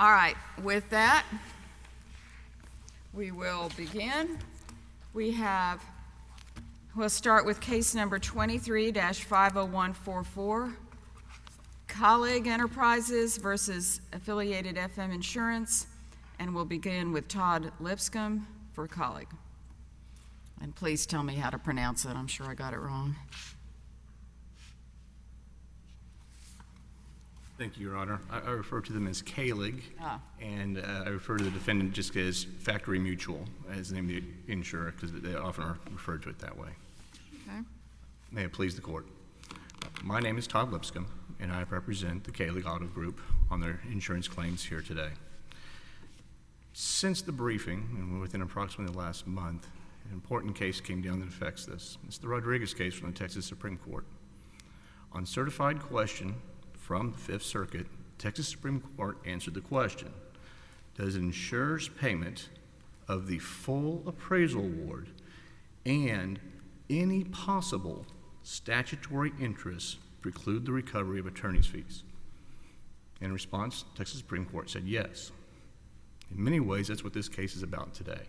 All right, with that, we will begin. We'll start with case number 23-50144, Kahlig Enterprises versus Affiliated FM Insurance, and we'll begin with Todd Lipscomb for Kahlig. And please tell me how to pronounce it. I'm sure I got it wrong. Thank you, Your Honor. I refer to them as Kahlig, and I refer to the defendant just as Factory Mutual, as the name of the insurer, because they often are referred to it that way. Okay. May it please the Court. My name is Todd Lipscomb, and I represent the Kahlig Auto Group on their insurance claims here today. Since the briefing, and within approximately the last month, an important case came down that affects this. It's the Rodriguez case from the Texas Supreme Court. On certified question from the Fifth Circuit, Texas Supreme Court answered the question: does an insurer's payment of the full appraisal award and any possible statutory interest preclude the recovery of attorney's fees? In response, Texas Supreme Court said yes. In many ways, that's what this case is about today.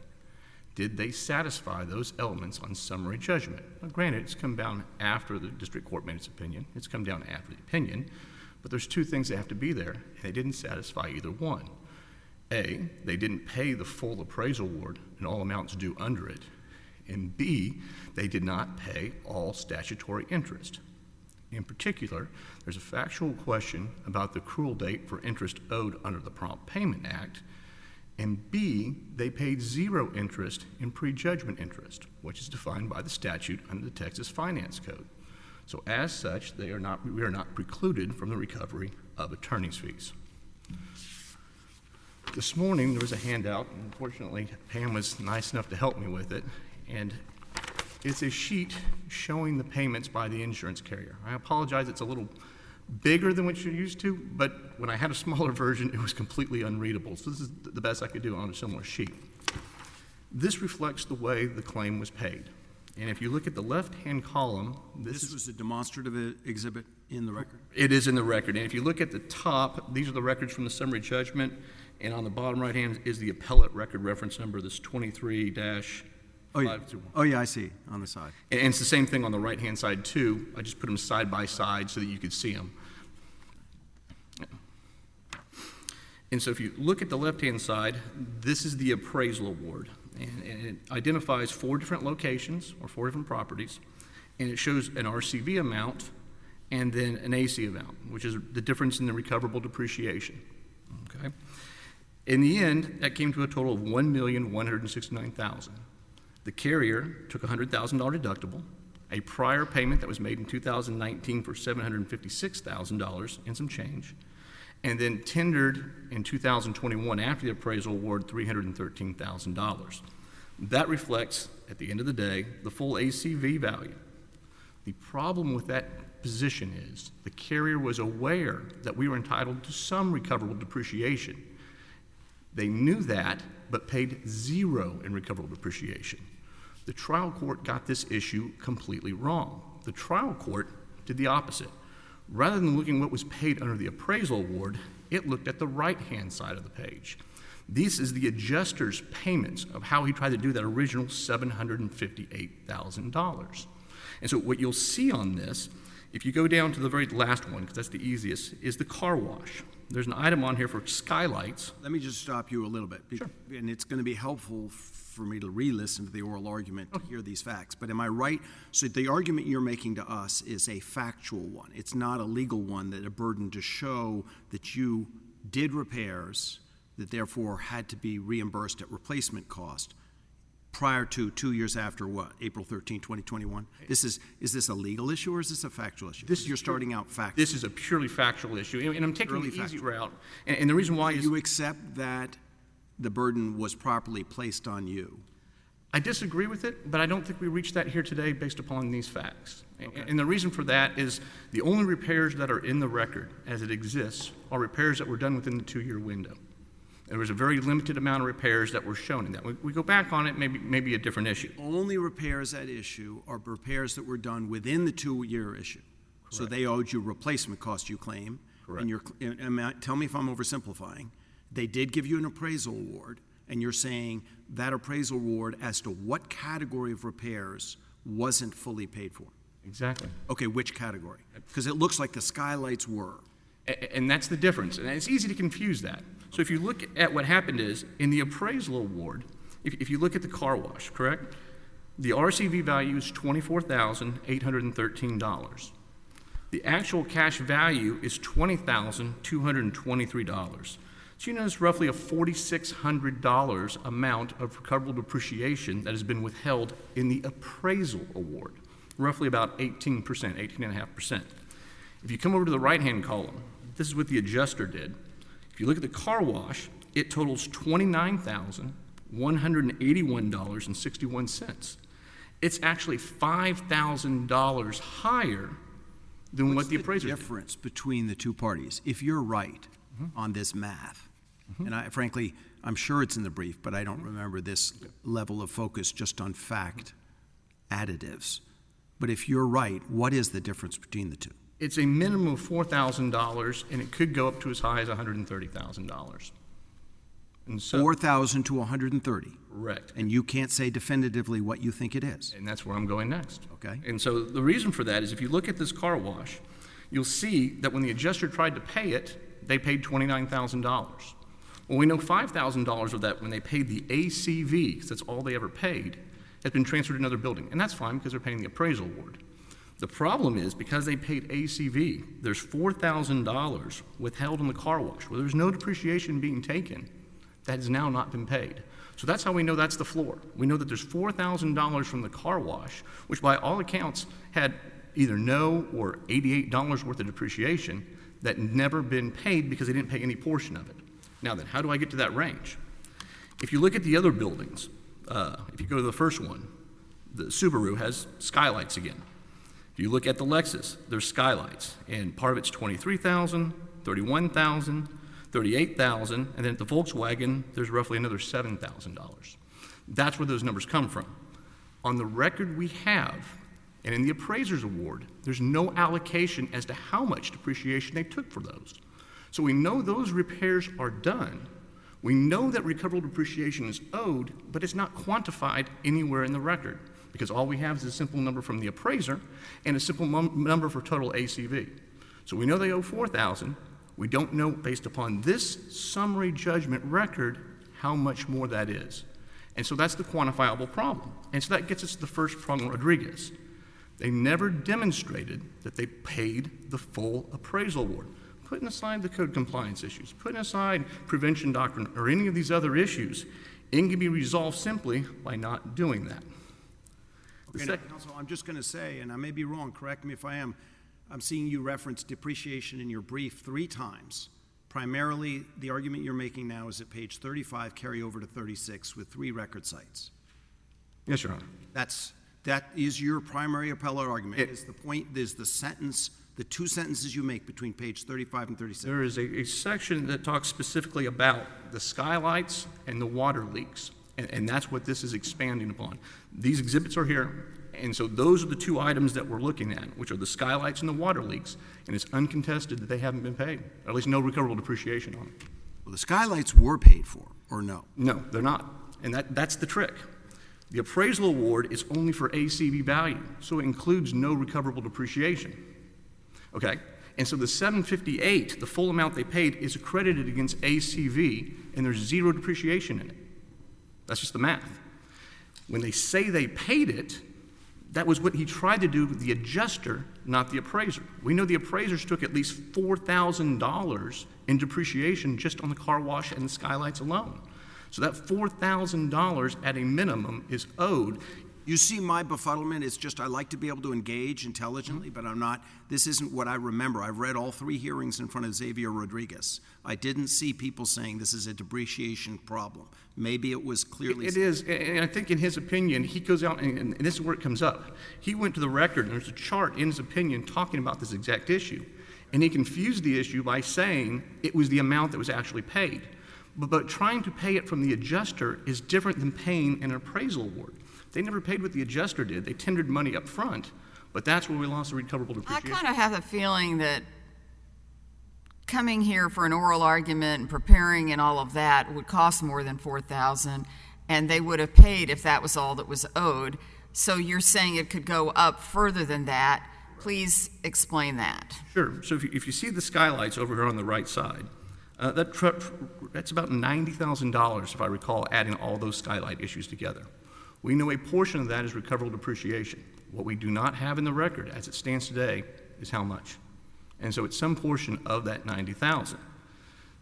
Did they satisfy those elements on summary judgment? Now, granted, it's come down after the district court made its opinion. It's come down after the opinion. But there's two things that have to be there, and they didn't satisfy either one. A, they didn't pay the full appraisal award and all amounts due under it. And B, they did not pay all statutory interest. In particular, there's a factual question about the accrual date for interest owed under the Prompt Payment Act. And B, they paid zero interest in prejudgment interest, which is defined by the statute under the Texas Finance Code. So as such, we are not precluded from the recovery of attorney's fees. This morning, there was a handout. Unfortunately, Pam was nice enough to help me with it. And it's a sheet showing the payments by the insurance carrier. I apologize, it's a little bigger than what you're used to, but when I had a smaller version, it was completely unreadable. So this is the best I could do on a similar sheet. This reflects the way the claim was paid. And if you look at the left-hand column, this was a demonstrative exhibit in the record? It is in the record. And if you look at the top, these are the records from the summary judgment, and on the bottom right-hand is the appellate record reference number, this 23-521. Oh, yeah, I see, on the side. And it's the same thing on the right-hand side, too. I just put them side by side so that you could see them. And so if you look at the left-hand side, this is the appraisal award. And it identifies 4 different locations or 4 different properties, and it shows an RCV amount and then an AC amount, which is the difference in the recoverable depreciation. Okay. In the end, that came to a total of $1,169,000. The carrier took a $100,000 deductible, a prior payment that was made in 2019 for $756,000 and some change, and then tendered in 2021 after the appraisal award $313,000. That reflects, at the end of the day, the full ACV value. The problem with that position is the carrier was aware that we were entitled to some recoverable depreciation. They knew that, but paid zero in recoverable depreciation. The trial court got this issue completely wrong. The trial court did the opposite. Rather than looking at what was paid under the appraisal award, it looked at the right-hand side of the page. This is the adjuster's payments of how he tried to do that original $758,000. And so what you'll see on this, if you go down to the very last one, because that's the easiest, is the car wash. There's an item on here for skylights. Let me just stop you a little bit. Sure. And it's going to be helpful for me to re-listen to the oral argument to hear these facts. But am I right? So the argument you're making to us is a factual one. It's not a legal one, that a burden to show that you did repairs that therefore had to be reimbursed at replacement cost prior to 2 years after what? April 13, 2021? Is this a legal issue or is this a factual issue? You're starting out factual. This is a purely factual issue, and I'm taking the easy route. And the reason why is... You accept that the burden was properly placed on you? I disagree with it, but I don't think we reached that here today based upon these facts. Okay. And the reason for that is the only repairs that are in the record as it exists are repairs that were done within the 2-year window. There was a very limited amount of repairs that were shown in that. We go back on it, maybe a different issue. Only repairs at issue are repairs that were done within the 2-year issue. Correct. So they owed you replacement cost, you claim. Correct. And tell me if I'm oversimplifying. They did give you an appraisal award, and you're saying that appraisal award as to what category of repairs wasn't fully paid for. Exactly. Okay, which category? Because it looks like the skylights were. And that's the difference. And it's easy to confuse that. So if you look at what happened is, in the appraisal award, if you look at the car wash, correct? The RCV value is $24,813. The actual cash value is $20,223. So you know it's roughly a $4,600 amount of recoverable depreciation that has been withheld in the appraisal award, roughly about 18%, 18.5%. If you come over to the right-hand column, this is what the adjuster did. If you look at the car wash, it totals $29,181.61. It's actually $5,000 higher than what the appraiser did. What's the difference between the two parties? If you're right on this math, and frankly, I'm sure it's in the brief, but I don't remember this level of focus just on fact additives. But if you're right, what is the difference between the two? It's a minimum of $4,000, and it could go up to as high as $130,000. And so, 4,000 to 130. correct. And you can't say definitively what you think it is. And that's where I'm going next. Okay. And so the reason for that is if you look at this car wash, you'll see that when the adjuster tried to pay it, they paid $29,000. Well, we know $5,000 of that when they paid the ACV, because that's all they ever paid, has been transferred to another building. And that's fine because they're paying the appraisal award. The problem is because they paid ACV, there's $4,000 withheld on the car wash where there's no depreciation being taken that has now not been paid. So that's how we know that's the floor. We know that there's $4,000 from the car wash, which by all accounts had either no or $88 worth of depreciation that never been paid because they didn't pay any portion of it. Now then, how do I get to that range? If you look at the other buildings, if you go to the first one, the Subaru has skylights again. If you look at the Lexus, there's skylights, and part of it's $23,000, $31,000, $38,000, and then at the Volkswagen, there's roughly another $7,000. That's where those numbers come from. On the record we have, and in the appraiser's award, there's no allocation as to how much depreciation they took for those. So we know those repairs are done. We know that recoverable depreciation is owed, but it's not quantified anywhere in the record because all we have is a simple number from the appraiser and a simple number for total ACV. So we know they owe $4,000. We don't know, based upon this summary judgment record, how much more that is. And so that's the quantifiable problem. And so that gets us to the first prong, Rodriguez. They never demonstrated that they paid the full appraisal award. Putting aside the code compliance issues, putting aside prevention doctrine or any of these other issues, it can be resolved simply by not doing that. Okay, now, Counsel, I'm just going to say, and I may be wrong, correct me if I am, I'm seeing you reference depreciation in your brief 3 times. Primarily, the argument you're making now is at page 35, carry over to 36 with 3 record sites. Yes, Your Honor. That is your primary appellate argument. Is the point, is the sentence, the 2 sentences you make between page 35 and 36. There is a section that talks specifically about the skylights and the water leaks, and that's what this is expanding upon. These exhibits are here, and so those are the 2 items that we're looking at, which are the skylights and the water leaks, and it's uncontested that they haven't been paid, or at least no recoverable depreciation on them. Well, the skylights were paid for, or no? No, they're not, and that's the trick. The appraisal award is only for ACV value, so it includes no recoverable depreciation. Okay? And so the $758, the full amount they paid, is accredited against ACV, and there's 0 depreciation in it. That's just the math. When they say they paid it, that was what he tried to do with the adjuster, not the appraiser. We know the appraisers took at least $4,000 in depreciation just on the car wash and the skylights alone. So that $4,000 at a minimum is owed. You see my befuddlement, it's just I like to be able to engage intelligently, but I'm not, this isn't what I remember. I've read all 3 hearings in front of Xavier Rodriguez. I didn't see people saying this is a depreciation problem. Maybe it was clearly... It is, and I think in his opinion, he goes out, and this is where it comes up. He went to the record, and there's a chart in his opinion talking about this exact issue. And he confused the issue by saying it was the amount that was actually paid. But trying to pay it from the adjuster is different than paying an appraisal award. They never paid what the adjuster did. They tendered money up front, but that's where we lost the recoverable I depreciation. kind of have a feeling that coming here for an oral argument and preparing and all of that would cost more than $4,000, and they would have paid if that was all that was owed. So you're saying it could go up further than that. Please explain that. Sure. So if you see the skylights over here on the right side, that's about $90,000, if I recall, adding all those skylight issues together. We know a portion of that is recoverable depreciation. What we do not have in the record, as it stands today, is how much. And so it's some portion of that $90,000.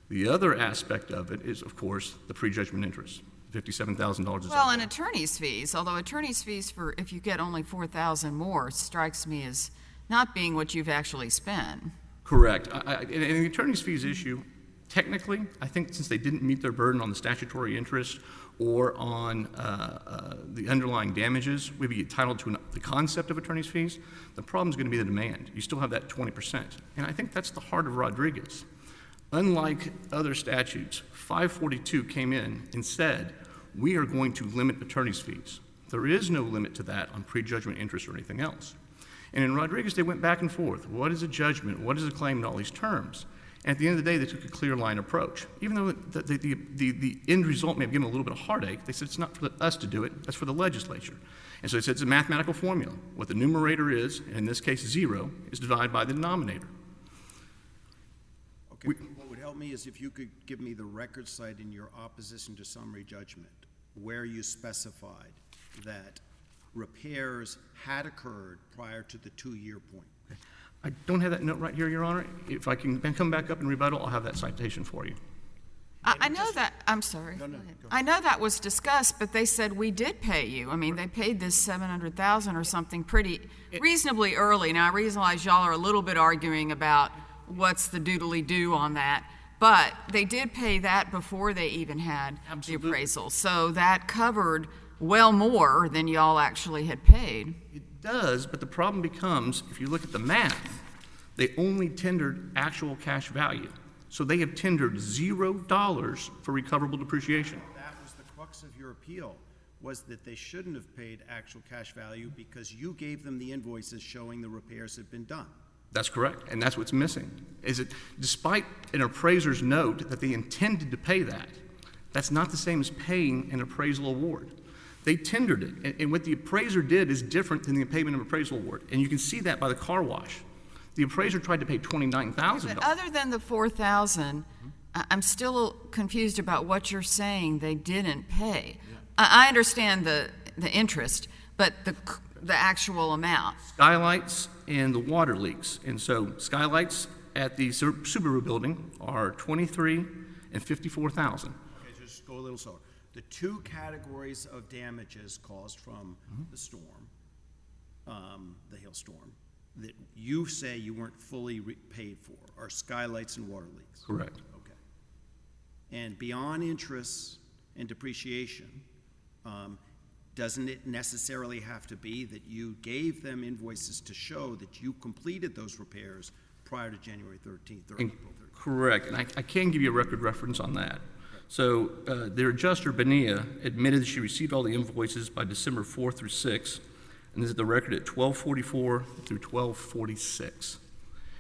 The other aspect of it is, of course, the prejudgment interest. $57,000 is Well, and attorney's fees, although attorney's fees for if you get only $4,000 more strikes me as not being what you've actually spent. correct. And the attorney's fees issue, technically, I think since they didn't meet their burden on the statutory interest or on the underlying damages, we'd be entitled to the concept of attorney's fees. The problem is going to be the demand. You still have that 20%. And I think that's the heart of Rodriguez. Unlike other statutes, 542 came in and said, we are going to limit attorney's fees. There is no limit to that on prejudgment interest or anything else. And in Rodriguez, they went back and forth. What is a judgment? What is a claim in all these terms? And at the end of the day, they took a clear line approach. Even though the end result may have given them a little bit of heartache, they said it's not for us to do it, that's for the legislature. And so they said it's a mathematical formula. What the numerator is, and in this case 0, is divided by the denominator. Okay, what would help me is if you could give me the record site in your opposition to summary judgment where you specified that repairs had occurred prior to the 2-year point. I don't have that note right here, Your Honor. If I can come back up and rebuttal, I'll have that citation for you. I know that, I'm sorry. No, no, Go ahead. go I know that was discussed, but they said we did pay you. I mean, they paid this $700,000 or something pretty reasonably early. Now, I realize y'all are a little bit arguing about what's the doodly-do on that, but they did pay that before they even had Absolutely. the appraisal. So that covered well more than y'all actually had paid. It does, but the problem becomes, if you look at the math, they only tendered actual cash value. So they have tendered $0 for recoverable depreciation. That was the crux of your appeal, was that they shouldn't have paid actual cash value because you gave them the invoices showing the repairs had been done. That's correct, and that's what's missing. Is it, despite an appraiser's note that they intended to pay that, that's not the same as paying an appraisal award. They tendered it, and what the appraiser did is different than the payment of appraisal award, and you can see that by the car wash. The appraiser tried to pay $29,000. But other than the $4,000, I'm still confused about what you're saying they didn't pay. I understand the interest, but the actual amount. Skylights and the water leaks. And so skylights at the Subaru building are $23,000 and $54,000. Okay, just go a little slower. The two categories of damages caused from the storm, the hailstorm, that you say you weren't fully paid for are skylights and water leaks. Correct. Okay. And beyond interest and depreciation, doesn't it necessarily have to be that you gave them invoices to show that you completed those repairs prior to January 13th or April 13th? Correct, and I can give you a record reference on that. So their adjuster, Benia, admitted that she received all the invoices by December 4th through 6th, and this is the record at 1244 through 1246.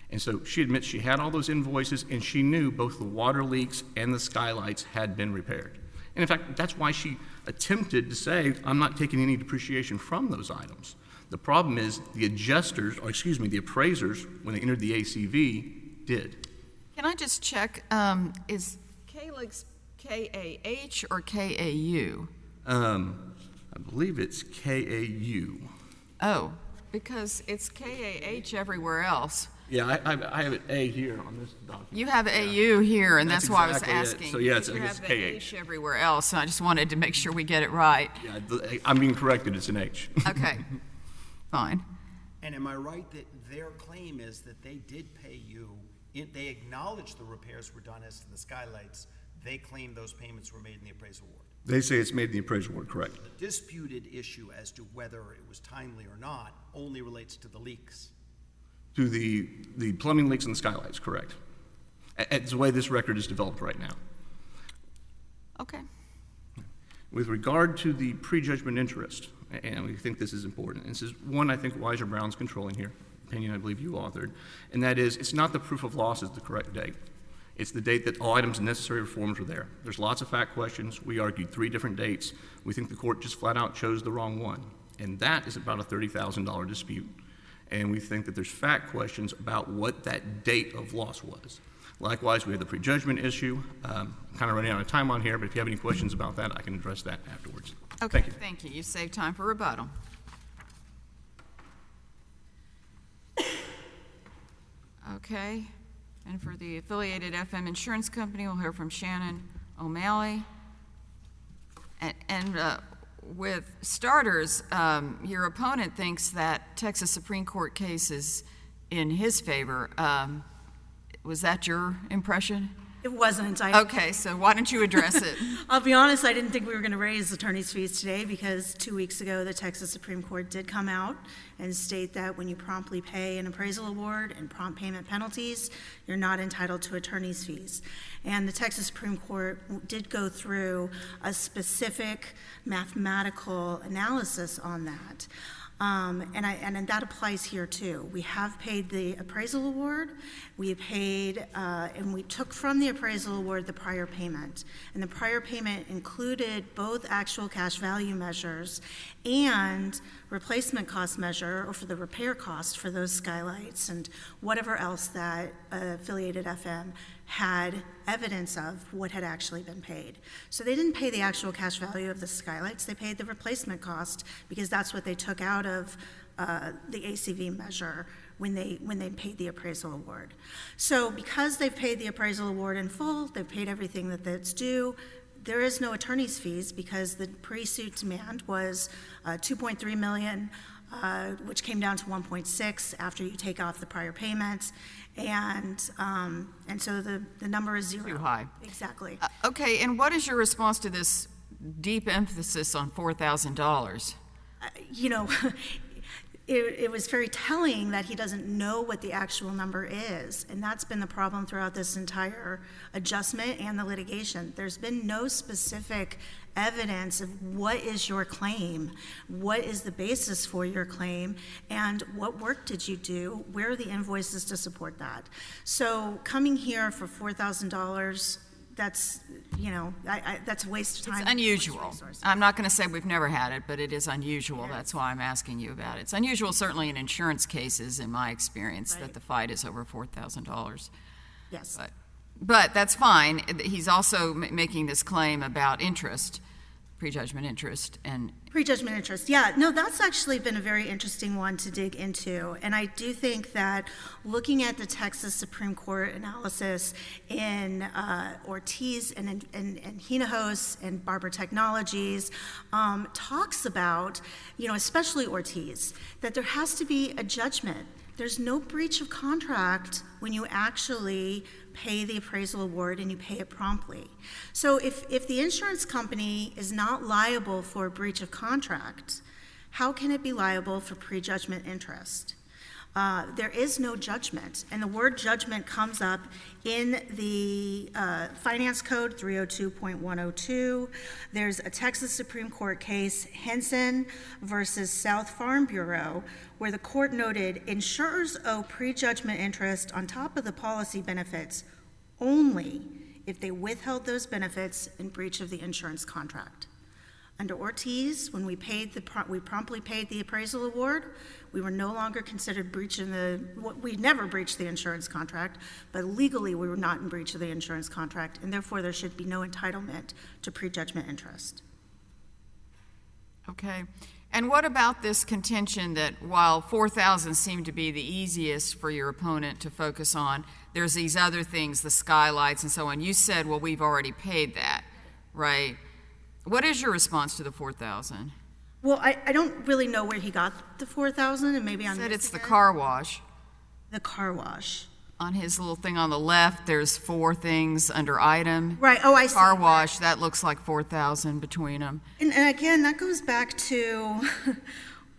And so she admits she had all those invoices, and she knew both the water leaks and the skylights had been repaired. And in fact, that's why she attempted to say, I'm not taking any depreciation from those items. The problem is the adjusters, or excuse me, the appraisers, when they entered the ACV, did. Can I just check, is Kahlig's K-A-H or K-A-U? I believe it's KAU. Oh, because it's K-A-H everywhere else. Yeah, I have an A here on this document. You have A-U here, and that's why I was exactly it. asking. So, yeah, it's- You I guess have the K-H. H everywhere else, and I just wanted to make sure we get it right. Yeah, I'm being corrected, it's an H. Okay, fine. And am I right that their claim is that they did pay you, they acknowledged the repairs were done as to the skylights, they claim those payments were made in the appraisal award? They say it's made in the appraisal award, correct. The disputed issue as to whether it was timely or not only relates to the leaks. To the plumbing leaks and the skylights, correct. It's the way this record is developed right now. Okay. With regard to the prejudgment interest, and we think this is important, and this is one I think Weiser Brown's controlling here, opinion I believe you authored, and that is it's not the proof of loss is the correct date. It's the date that all items and necessary reforms were there. There's lots of fact questions. We argued 3 different dates. We think the court just flat out chose the wrong one. And that is about a $30,000 dispute. And we think that there's fact questions about what that date of loss was. Likewise, we have the prejudgment issue. I'm kind of running out of time on here, but if you have any questions about that, I can address that afterwards. Okay, Thank you. thank you. You saved time for rebuttal. Okay, and for the affiliated FM insurance company, we'll hear from Shannon O'Malley. And with starters, your opponent thinks that Texas Supreme Court case is in his favor. Was that your impression? It wasn't. Okay, so why don't you address it? I'll be honest, I didn't think we were going to raise attorney's fees today because 2 weeks ago, the Texas Supreme Court did come out and state that when you promptly pay an appraisal award and prompt payment penalties, you're not entitled to attorney's fees. And the Texas Supreme Court did go through a specific mathematical analysis on that. And that applies here too. We have paid the appraisal award, we paid, and we took from the appraisal award the prior payment. And the prior payment included both actual cash value measures and replacement cost measure, or for the repair cost for those skylights and whatever else that affiliated FM had evidence of what had actually been paid. So they didn't pay the actual cash value of the skylights, they paid the replacement cost because that's what they took out of the ACV measure when they paid the appraisal award. So because they've paid the appraisal award in full, they've paid everything that's due, there is no attorney's fees because the pre-suit demand was $2.3 million, which came down to 1.6 after you take off the prior payments. And so the number is 0. Too high. Exactly. Okay, and what is your response to this deep emphasis on $4,000? You know, it was very telling that he doesn't know what the actual number is, and that's been the problem throughout this entire adjustment and the litigation. There's been no specific evidence of what is your claim, what is the basis for your claim, and what work did you do, where are the invoices to support that. So coming here for $4,000, that's, you know, that's a waste of time. It's unusual. I'm not going to say we've never had it, but it is unusual. That's why I'm asking you about it. It's unusual, certainly in insurance cases, in my experience, that the fight is over $4,000. Yes. But that's fine. He's also making this claim about interest, prejudgment interest, and prejudgment interest. Yeah, no, that's actually been a very interesting one to dig into. And I do think that looking at the Texas Supreme Court analysis in Ortiz and Heinous and Barber Technologies talks about, you know, especially Ortiz, that there has to be a judgment. There's no breach of contract when you actually pay the appraisal award and you pay it promptly. So if the insurance company is not liable for a breach of contract, how can it be liable for prejudgment interest? There is no judgment, and the word judgment comes up in the Finance Code 302.102. There's a Texas Supreme Court case, Higginson versus South Farm Bureau, where the court noted insurers owe prejudgment interest on top of the policy benefits only if they withheld those benefits in breach of the insurance contract. Under Ortiz, when we promptly paid the appraisal award, we were no longer considered we never breached the insurance contract, but legally we were not in breach of the insurance contract, and therefore there should be no entitlement to prejudgment interest. okay. And what about this contention that while $4,000 seemed to be the easiest for your opponent to focus on, there's these other things, the skylights and so on. You said, well, we've already paid that, right? What is your response to the $4,000? Well, I don't really know where he got the $4,000, and maybe I'm Said it's the missing it. car wash. The car wash. On his little thing on the left, there's 4 things under item. Right, oh, I see. Car wash, that looks like $4,000 between them. And again, that goes back to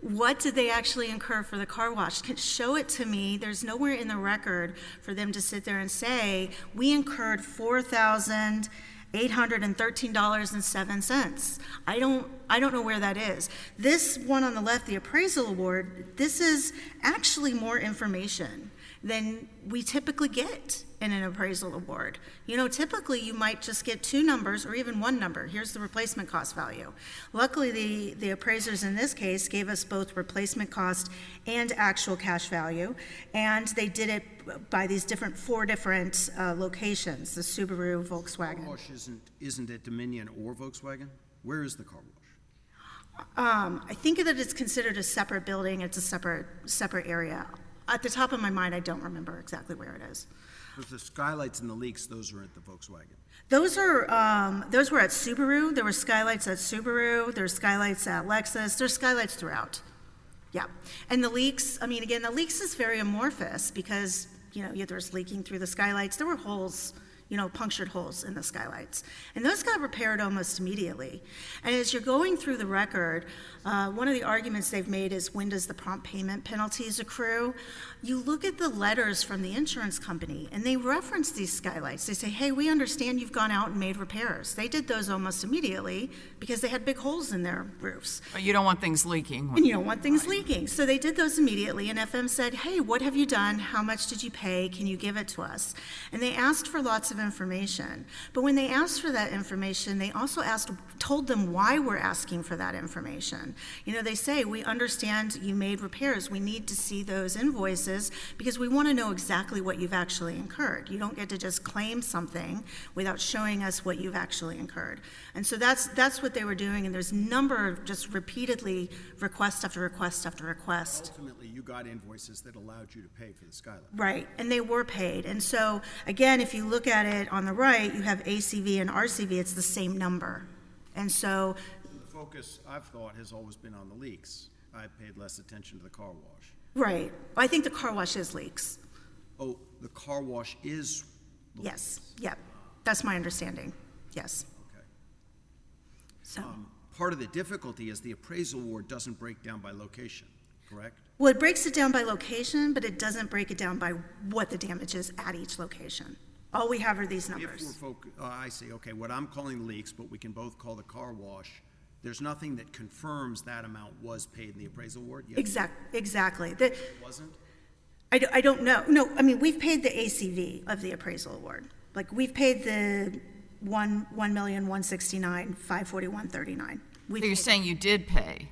what did they actually incur for the car wash? Show it to me. There's nowhere in the record for them to sit there and say, we incurred $4,813.07. I don't know where that is. This one on the left, the appraisal award, this is actually more information. than we typically get in an appraisal award. You know, typically you might just get two numbers or even one number. Here's the replacement cost value. Luckily, the appraisers in this case gave us both replacement cost and actual cash value, and they did it by these four different locations, the Subaru, Volkswagen. Car wash isn't it Dominion or Volkswagen? Where is the car wash? I think that it's considered a separate building. It's a separate area. At the top of my mind, I don't remember exactly where it is. Because the skylights and the leaks, those are at the Volkswagen. Those were at Subaru. There were skylights at Subaru. There's skylights at Lexus. There's skylights throughout. Yeah. And the leaks, I mean, again, the leaks is very amorphous because, you know, there's leaking through the skylights. There were holes, you know, punctured holes in the skylights. And those got repaired almost immediately. And as you're going through the record, one of the arguments they've made is, when does the prompt payment penalties accrue? You look at the letters from the insurance company, and they reference these skylights. They say, hey, we understand you've gone out and made repairs. They did those almost immediately because they had big holes in their roofs. But you don't want things leaking. And you don't want things leaking. So they did those immediately, and FM said, hey, what have you done? How much did you pay? Can you give it to us? And they asked for lots of information. But when they asked for that information, they also told them why we're asking for that information. You know, they say, we understand you made repairs. We need to see those invoices because we want to know exactly what you've actually incurred. You don't get to just claim something without showing us what you've actually incurred. And so that's what they were doing, and there's a number of just repeatedly request after request after request. Ultimately, you got invoices that allowed you to pay for the skylight. Right, and they were paid. And so, again, if you look at it on the right, you have ACV and RCV, it's the same number. And so The focus, I've thought, has always been on the leaks. I paid less attention to the car wash. right, I think the car wash is leaks. Oh, the car wash is the Yes, leaks. yep, that's my understanding, yes. Okay. So, Part of the difficulty is the appraisal award doesn't break down by location, correct? well, it breaks it down by location, but it doesn't break it down by what the damage is at each location. All we have are these numbers. I see, okay, what I'm calling leaks, but we can both call the car wash, there's nothing that confirms that amount was paid in the appraisal award yet? Exactly. It wasn't? I don't know. No, I mean, we've paid the ACV of the appraisal award. Like, we've paid the $1,169,541.39. So you're saying you did pay?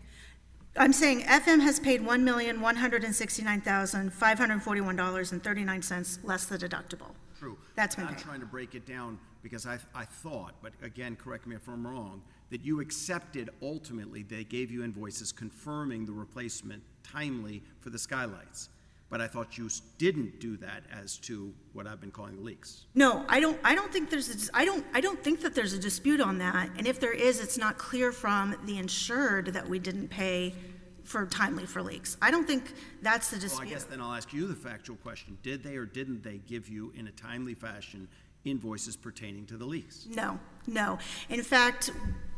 I'm saying FM has paid $1,169,541.39 less the deductible. True. That's been I'm paid. trying to break it down because I thought, but again, correct me if I'm wrong, that you accepted ultimately they gave you invoices confirming the replacement timely for the skylights. But I thought you didn't do that as to what I've been calling the leaks. No, I don't think I don't think that there's a dispute on that. And if there is, it's not clear from the insured that we didn't pay timely for leaks. I don't think that's the dispute. Well, I guess then I'll ask you the factual question. Did they or didn't they give you in a timely fashion invoices pertaining to the leaks? No. In fact,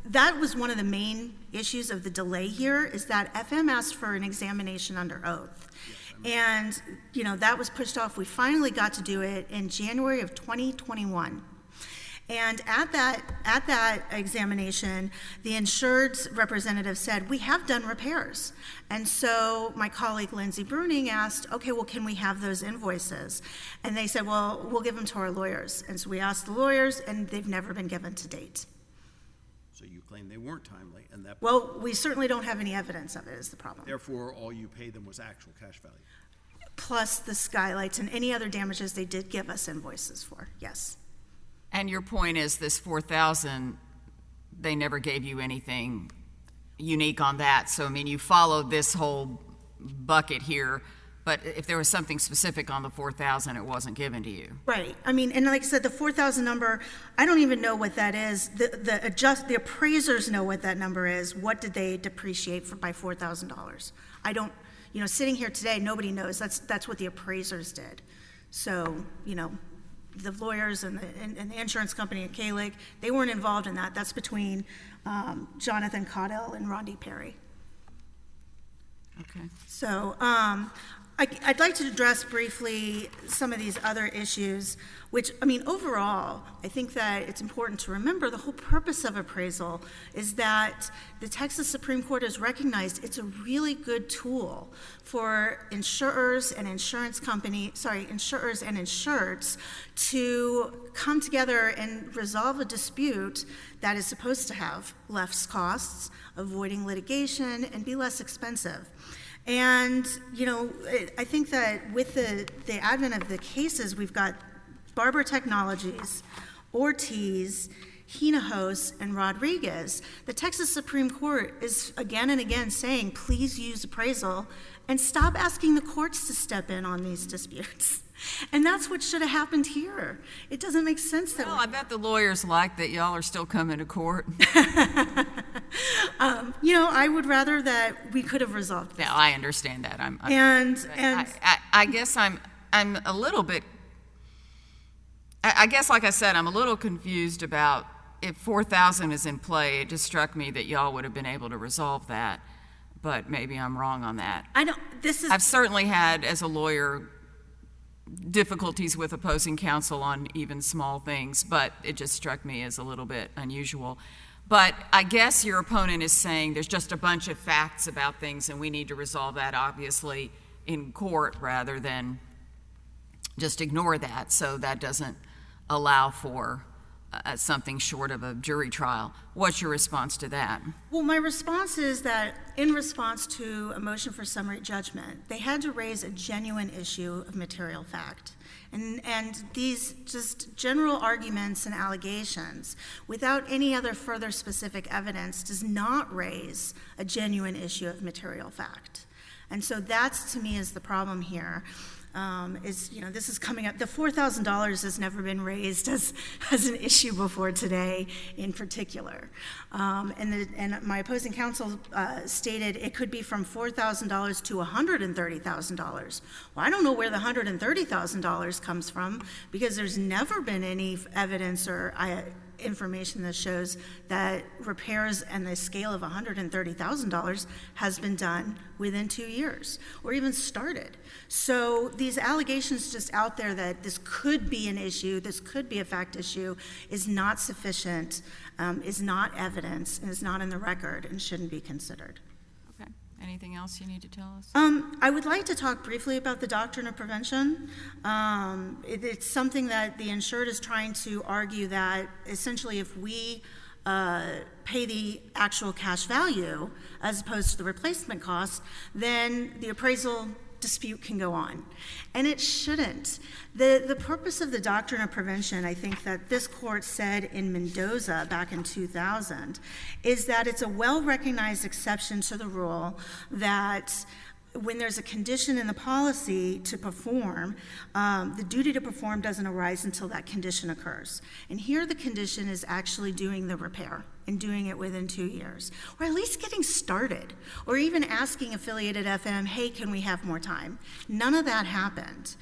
that was one of the main issues of the delay here, is that FM asked for an examination under oath. And, you know, that was pushed off. We finally got to do it in January of 2021. And at that examination, the insured's representative said, we have done repairs. And so my colleague Lindsay Bruning asked, okay, well, can we have those invoices? And they said, well, we'll give them to our lawyers. And so we asked the lawyers, and they've never been given to date. So you claim they weren't timely, and that Well, we certainly don't have any evidence of it, is the problem. therefore all you paid them was actual cash value. Plus the skylights and any other damages they did give us invoices for, yes. And your point is this 4,000, they never gave you anything unique on that. So, I mean, you followed this whole bucket here, but if there was something specific on the 4,000, it wasn't given to you. Right. I mean, and like I said, the 4,000 number, I don't even know what that is. The appraisers know what that number is. What did they depreciate by $4,000? I don't, you know, sitting here today, nobody knows. That's what the appraisers did. So, you know, the lawyers and the insurance company at Kahlig, they weren't involved in that. That's between Jonathan Caudill and Rondi Perry. Okay. So, I'd like to address briefly some of these other issues, which, I mean, overall, I think that it's important to remember the whole purpose of appraisal is that the Texas Supreme Court has recognized it's a really good tool for insurers and insurers and insureds to come together and resolve a dispute that is supposed to have less costs, avoiding litigation, and be less expensive. And, you know, I think that with the advent of the cases, we've got Barber Technologies, Ortiz, Hinojosa, and Rodriguez. The Texas Supreme Court is again and again saying, please use appraisal and stop asking the courts to step in on these disputes. And that's what should have happened here. It doesn't make sense that Well, I bet the lawyers like that y'all are still coming to court. you know, I would rather that we could have resolved this. Yeah, I understand that. I guess I'm a little bit. I guess, like I said, I'm a little confused about if 4,000 is in play. It just struck me that y'all would have been able to resolve that, but maybe I'm wrong on that. I've certainly had, as a lawyer, difficulties with opposing counsel on even small things, but it just struck me as a little bit unusual. But I guess your opponent is saying there's just a bunch of facts about things and we need to resolve that, obviously, in court rather than just ignore that, so that doesn't allow for something short of a jury trial. What's your response to that? Well, my response is that in response to a motion for summary judgment, they had to raise a genuine issue of material fact. And these just general arguments and allegations without any other further specific evidence does not raise a genuine issue of material fact. And so that's, to me, is the problem here. This is coming up. The $4,000 has never been raised as an issue before today in particular. And my opposing counsel stated it could be from $4,000 to $130,000. Well, I don't know where the $130,000 comes from because there's never been any evidence or information that shows that repairs and the scale of $130,000 has been done within 2 years or even started. So these allegations just out there that this could be an issue, this could be a fact issue, is not sufficient, is not evidence, and is not in the record and shouldn't be considered. Okay. Anything else you need to tell us? I would like to talk briefly about the doctrine of prevention. It's something that the insured is trying to argue that essentially if we pay the actual cash value as opposed to the replacement cost, then the appraisal dispute can go on. And it shouldn't. The purpose of the doctrine of prevention, I think that this court said in Mendoza back in 2000, is that it's a well-recognized exception to the rule that when there's a condition in the policy to perform, the duty to perform doesn't arise until that condition occurs. And here the condition is actually doing the repair and doing it within 2 years, or at least getting started, or even asking affiliated FM, hey, can we have more time? None of that happened.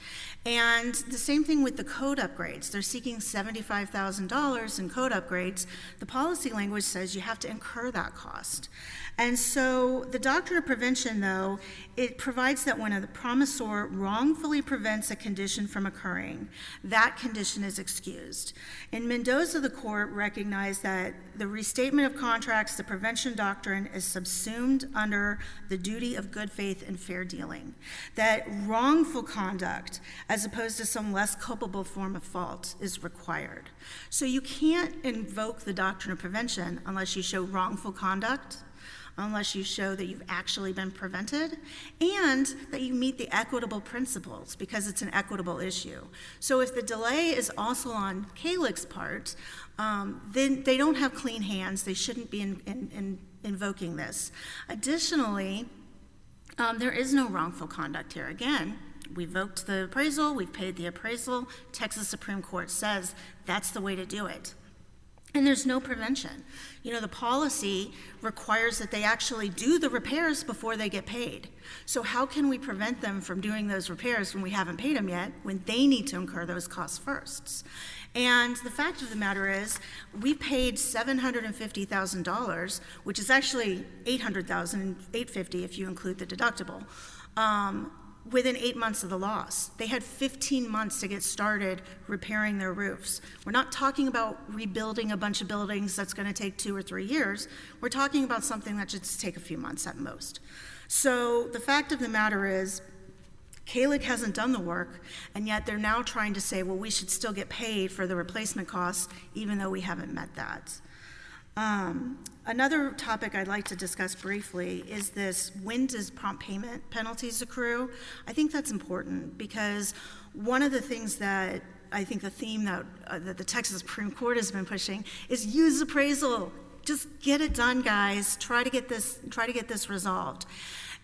And the same thing with the code upgrades. They're seeking $75,000 in code upgrades. The policy language says you have to incur that cost. And so the doctrine of prevention, though, it provides that when a promisor wrongfully prevents a condition from occurring, that condition is excused. In Mendoza, the court recognized that the restatement of contracts, the prevention doctrine, is subsumed under the duty of good faith and fair dealing. That wrongful conduct, as opposed to some less culpable form of fault, is required. So you can't invoke the doctrine of prevention unless you show wrongful conduct, unless you show that you've actually been prevented, and that you meet the equitable principles, because it's an equitable issue. So if the delay is also on Kahlig's part, then they don't have clean hands. They shouldn't be invoking this. Additionally, there is no wrongful conduct here. Again, we invoked the appraisal, we've paid the appraisal. Texas Supreme Court says that's the way to do it. And there's no prevention. You know, the policy requires that they actually do the repairs before they get paid. So how can we prevent them from doing those repairs when we haven't paid them yet, when they need to incur those costs first? And the fact of the matter is, we paid $750,000, which is actually $850,000 if you include the deductible, within 8 months of the loss. They had 15 months to get started repairing their roofs. We're not talking about rebuilding a bunch of buildings that's going to take 2 or 3 years. We're talking about something that should just take a few months at most. So the fact of the matter is, Kahlig hasn't done the work, and yet they're now trying to say, well, we should still get paid for the replacement costs, even though we haven't met that. Another topic I'd like to discuss briefly is this: when does prompt payment penalties accrue? I think that's important because one of the things that I think the theme that the Texas Supreme Court has been pushing is use appraisal. Just get it done, guys. Try to get this resolved.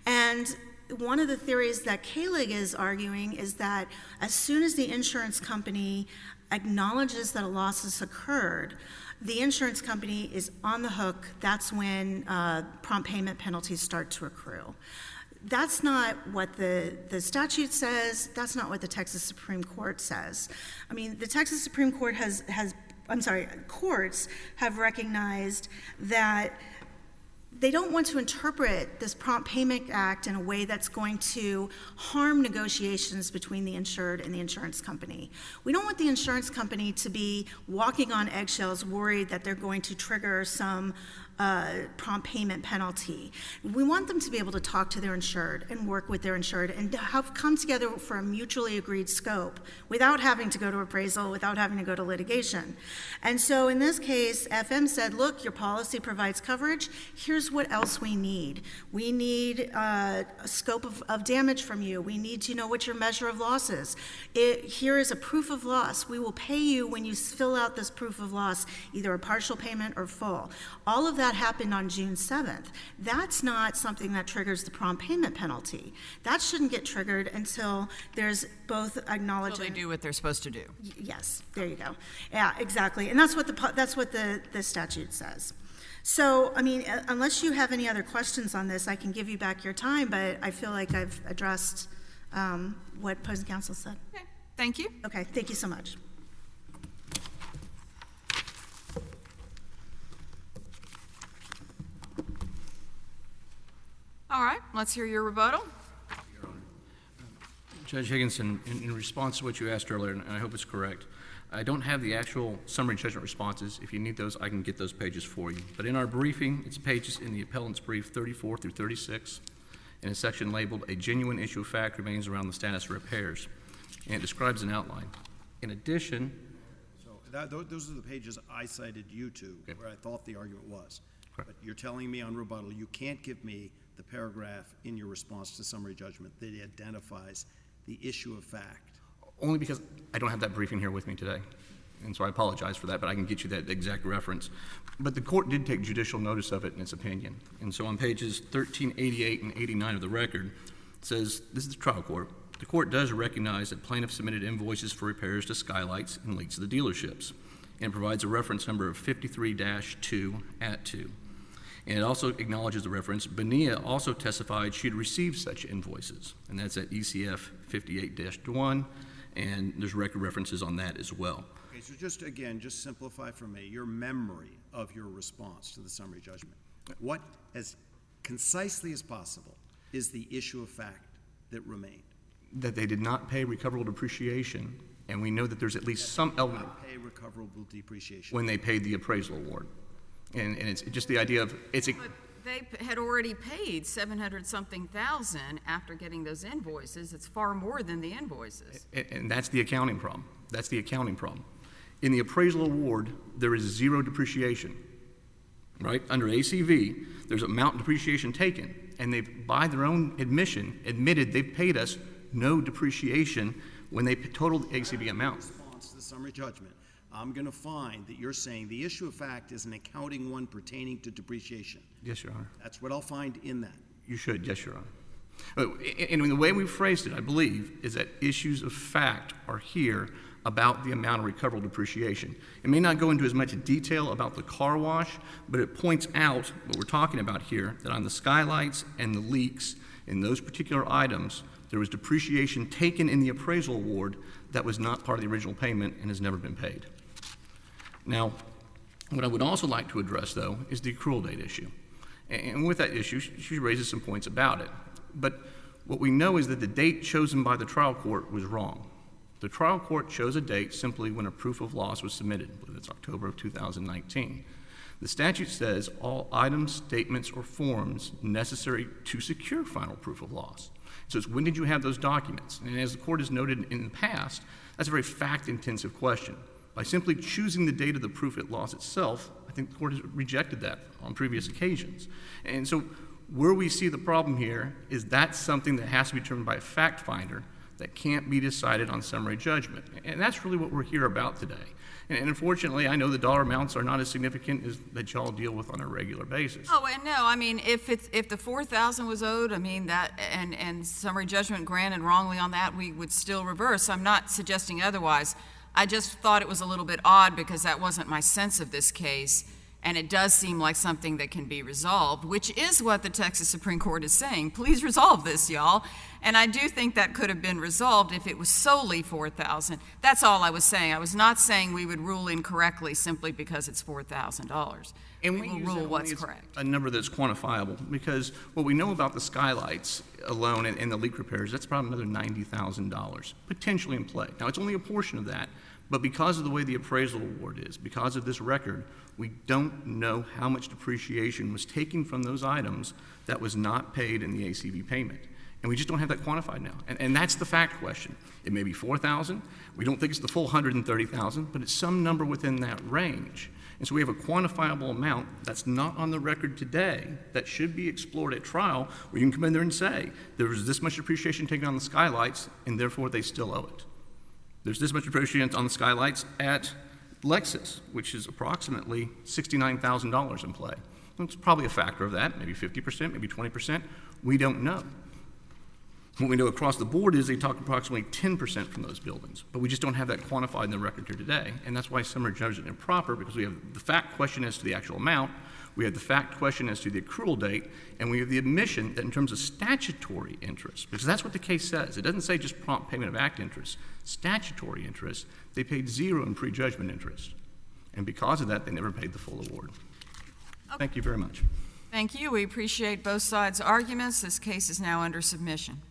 And one of the theories that Kahlig is arguing is that as soon as the insurance company acknowledges that a loss has occurred, the insurance company is on the hook. That's when prompt payment penalties start to accrue. That's not what the statute says. That's not what the Texas Supreme Court says. I mean, the Texas Supreme Court courts have recognized that they don't want to interpret this Prompt Payment Act in a way that's going to harm negotiations between the insured and the insurance company. We don't want the insurance company to be walking on eggshells, worried that they're going to trigger some prompt payment penalty. We want them to be able to talk to their insured and work with their insured and have come together for a mutually agreed scope without having to go to appraisal, without having to go to litigation. And so in this case, FM said, look, your policy provides coverage. Here's what else we need. We need a scope of damage from you. We need to know what your measure of loss is. Here is a proof of loss. We will pay you when you fill out this proof of loss, either a partial payment or full. All of that happened on June 7th. That's not something that triggers the prompt payment penalty. That shouldn't get triggered until there's both acknowledgement. So they do what they're supposed to do. Yes, there you go. Yeah, exactly. And that's what the statute says. So, I mean, unless you have any other questions on this, I can give you back your time, but I feel like I've addressed what opposing counsel said. Okay, thank you. Okay, thank you so much. All right, let's hear your rebuttal. Judge Higginson, in response to what you asked earlier, and I hope it's correct, I don't have the actual summary judgment responses. If you need those, I can get those pages for you. But in our briefing, it's pages in the appellant's brief 34 through 36, in a section labeled "A Genuine Issue of Fact Remains Around the Status of Repairs," and it describes an outline. In addition, those are the pages I cited you to, okay, where I thought the argument was. Correct. But you're telling me on rebuttal you can't give me the paragraph in your response to summary judgment that identifies the issue of fact. only because I don't have that briefing here with me today, and so I apologize for that, but I can get you that exact reference. But the court did take judicial notice of it in its opinion. And so on pages 1388 and 89 of the record, it says, this is the trial court, the court does recognize that plaintiff submitted invoices for repairs to skylights and leaks to the dealerships, and provides a reference number of 53-2 at 2. And it also acknowledges the reference. Bonilla also testified she'd received such invoices, and that's at ECF 58-1, and there's record references on that as well. Okay, so just simplify for me your memory of your response to the summary judgment. What, as concisely as possible, is the issue of fact that remained? That they did not pay recoverable depreciation, and we know that there's at least some element Not pay recoverable depreciation. when they paid the appraisal award. And it's just the idea of, it's a, But they had already paid $700-something thousand after getting those invoices. It's far more than the invoices. and that's the accounting problem. That's the accounting problem. In the appraisal award, there is zero depreciation, right? Under ACV, there's amount depreciation taken, and they've, by their own admission, admitted they've paid us no depreciation when they totaled the ACV amount. In response to the summary judgment, I'm going to find that you're saying the issue of fact is an accounting one pertaining to depreciation. Yes, Your Honor. That's what I'll find in that. You should, yes, Your Honor. And the way we've phrased it, I believe, is that issues of fact are here about the amount of recoverable depreciation. It may not go into as much detail about the car wash, but it points out what we're talking about here, that on the skylights and the leaks in those particular items, there was depreciation taken in the appraisal award that was not part of the original payment and has never been paid. Now, what I would also like to address, though, is the accrual date issue. And with that issue, she raises some points about it. But What we know is that the date chosen by the trial court was wrong. The trial court chose a date simply when a proof of loss was submitted, I believe it's October of 2019. The statute says all items, statements, or forms necessary to secure final proof of loss. So it's when did you have those documents? And as the court has noted in the past, that's a very fact-intensive question. By simply choosing the date of the proof of loss itself, I think the court has rejected that on previous occasions. And so where we see the problem here is that's something that has to be determined by a fact finder that can't be decided on summary judgment. And that's really what we're here about today. And unfortunately, I know the dollar amounts are not as significant as that y'all deal with on a regular basis. Oh, and no, I mean, if the $4,000 was owed, I mean, that, and summary judgment granted wrongly on that, we would still reverse. I'm not suggesting otherwise. I just thought it was a little bit odd because that wasn't my sense of this case, and it does seem like something that can be resolved, which is what the Texas Supreme Court is saying. Please resolve this, y'all. And I do think that could have been resolved if it was solely $4,000. That's all I was saying. I was not saying we would rule incorrectly simply because it's $4,000. And we will use rule that what's only as correct. a number that's quantifiable, because what we know about the skylights alone and the leak repairs, that's probably another $90,000 potentially in play. Now, it's only a portion of that, but because of the way the appraisal award is, because of this record, we don't know how much depreciation was taken from those items that was not paid in the ACV payment. And we just don't have that quantified now. And that's the fact question. It may be $4,000. We don't think it's the full $130,000, but it's some number within that range. And so we have a quantifiable amount that's not on the record today that should be explored at trial, where you can come in there and say, there was this much depreciation taken on the skylights, and therefore they still owe it. There's this much depreciation on the skylights at Lexus, which is approximately $69,000 in play. It's probably a factor of that, maybe 50%, maybe 20%. We don't know. What we know across the board is they talk approximately 10% from those buildings, but we just don't have that quantified in the record here today, and that's why summary judgment is improper, because we have the fact question as to the actual amount, we have the fact question as to the accrual date, and we have the admission that in terms of statutory interest, because that's what the case says. It doesn't say just prompt payment of act interest. Statutory interest, they paid zero in prejudgment interest, and because of that, they never paid the full award. Okay. Thank you very much. Thank you. We appreciate both sides' arguments. This case is now under submission.